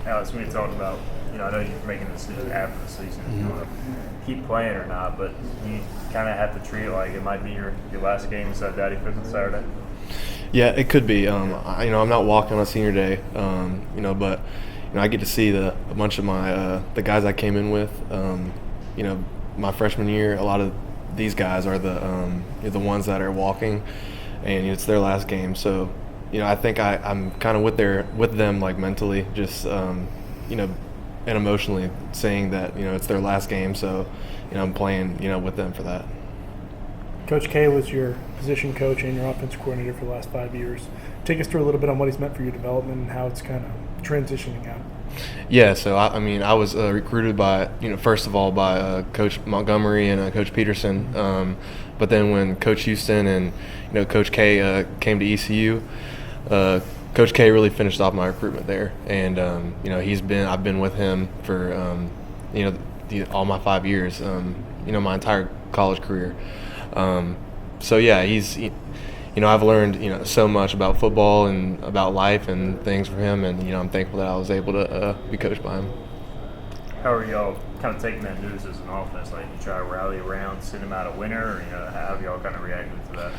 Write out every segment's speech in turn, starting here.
Alex, we had talked about, I know you're making a decision after the season if you want to keep playing or not, but you kind of have to treat it like it might be your last game inside Daddy Fifth Saturday. Yeah, it could be. I'm not walking on senior day, but I get to see a bunch of my the guys I came in with. My freshman year, a lot of these guys are the ones that are walking, and it's their last game. So, I think I'm kind of with them like mentally, just and emotionally, saying that it's their last game. So, I'm playing with them for that. Coach K was your position coach and your offensive coordinator for the last 5 years. Take us through a little bit on what he's meant for your development and how it's kind of transitioning out. Yeah, so I was recruited by first of all by Coach Montgomery and Coach Peterson, but then when Coach Houston and Coach K came to ECU, Coach K really finished off my recruitment there, and I've been with him for all my 5 years, my entire college career. So yeah, I've learned so much about football and about life and things from him, and I'm thankful that I was able to be coached by him. How are y'all kind of taking that news as an offense? Like, you try to rally around, send him out a winner, or how have y'all kind of reacted to that?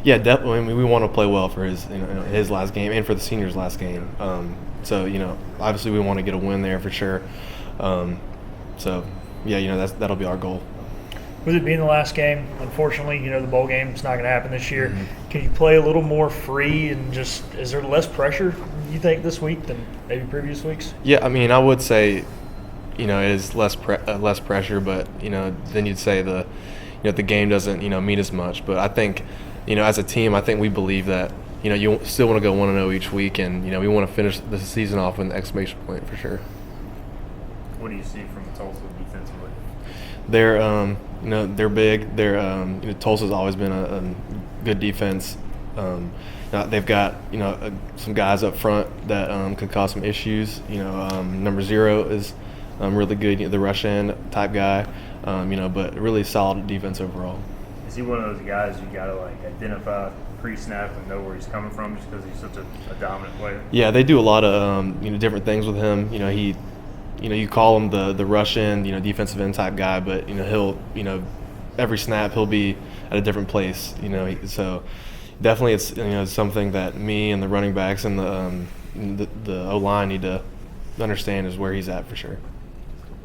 Yeah, definitely. I mean, we want to play well for his last game and for the seniors' last game. So obviously we want to get a win there for sure. So yeah, that'll be our goal. With it being the last game, unfortunately, the bowl game's not going to happen this year. Mm-hmm. Can you play a little more free and just – is there less pressure, you think, this week than maybe previous weeks? Yeah, I mean, I would say, it is less pressure, but, then you'd say the game doesn't, mean as much. But I think, as a team, I think we believe that, you still want to go 1-0 each week, and, we want to finish the season off with an exclamation point for sure. What do you see from Tulsa defensively? They're big. Tulsa's always been a good defense. They've got some guys up front that could cause some issues. Number 0 is really good, the rush end type guy. But really solid defense overall. Is he one of those guys you got to identify pre-snap and know where he's coming from just because he's such a dominant player? Yeah, they do a lot of different things with him. You call him the rush end, defensive end type guy, but he'll every snap he'll be at a different place. So definitely it's something that me and the running backs and the O-line need to understand is where he's at for sure.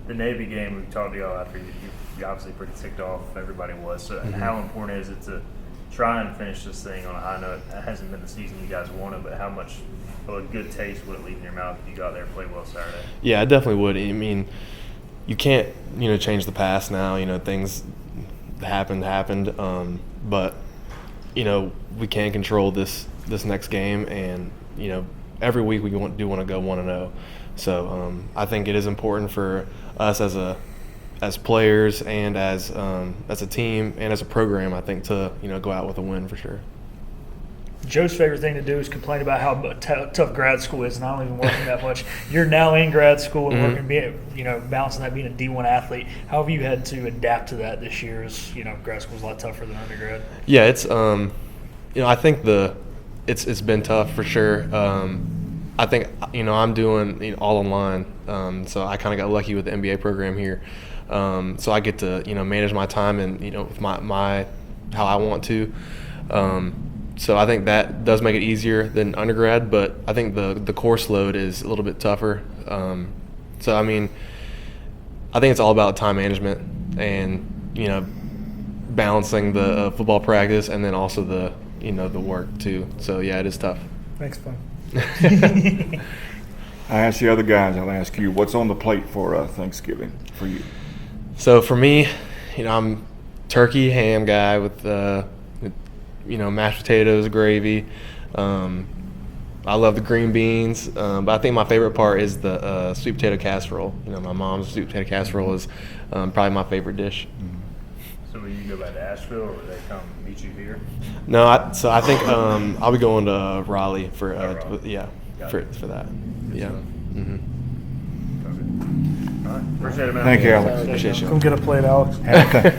The Navy game, we talked to y'all after you obviously pretty ticked off. Everybody was. So how important is it to try and finish this thing on a high note? It hasn't been the season you guys wanted, but how much of a good taste would it leave in your mouth if you got there and played well Saturday? Yeah, it definitely would. I mean, you can't change the past now. Things happened, but we can control this next game, and every week we do want to go 1-0. So I think it is important for us as players and as a team and as a program, I think, to go out with a win for sure. Joe's favorite thing to do is complain about how tough grad school is, and I don't even work that much. You're now in grad school and working, balancing that being a D1 athlete. How have you had to adapt to that this year? As grad school is a lot tougher than undergrad. Yeah, it's I think it's been tough for sure. I think I'm doing all online, so I kind of got lucky with the MBA program here. So I get to manage my time and with my how I want to. So I think that does make it easier than undergrad, but I think the course load is a little bit tougher. So I mean, I think it's all about time management and balancing the football practice and then also the work too. So yeah, it is tough. Thanks, Flinn. I asked the other guys, I'll ask you, what's on the plate for Thanksgiving for you? So for me, I'm turkey ham guy with mashed potatoes, gravy. I love the green beans, but I think my favorite part is the sweet potato casserole. My mom's sweet potato casserole is probably my favorite dish. So will you go back to Asheville, or will they come meet you here? No, I think I'll be going to Raleigh for Raleigh. for that. Yeah. Mm-hmm. All right. Appreciate it, man. Thank you, Alex. Appreciate you. Come get a plate, Alex.